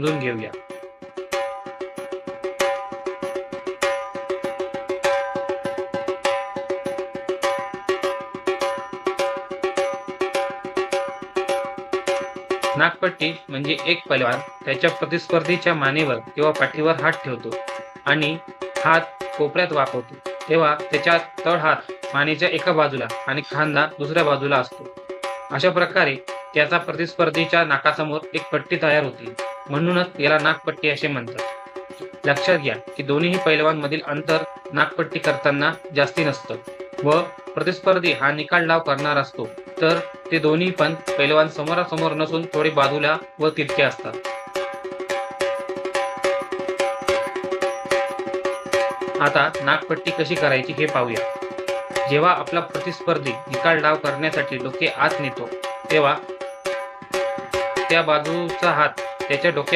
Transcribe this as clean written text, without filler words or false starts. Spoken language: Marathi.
समजून घेऊया. नाकपट्टी म्हणजे एक पैलवान त्याच्या प्रतिस्पर्धीच्या मानेवर किंवा पाठीवर हात ठेवतो आणि हात कोपऱ्यात वाकवतो, तेव्हा त्याच्या तळ हात मानेच्या एका बाजूला आणि खांदा दुसऱ्या बाजूला असतो. अशा प्रकारे त्याचा प्रतिस्पर्धीच्या नाकासमोर एक पट्टी तयार होते. म्हणूनच याला नाकपट्टी असे म्हणतात. लक्षात घ्या की दोन्ही पैलवानमधील अंतर नाकपट्टी करताना जास्ती नसतं व प्रतिस्पर्धी हा निकाल डाव करणार असतो तर ते दोन्ही पण पैलवान समोरासमोर नसून थोडे बाजूला व तिरके असतात. आता नाकपट्टी कशी करायची हे पाहूया. जेव्हा आपला प्रतिस्पर्धी निकाल डाव करण्यासाठी डोके आत नेतो तेव्हा त्या बाजूचा हात त्याच्या डोक्यावर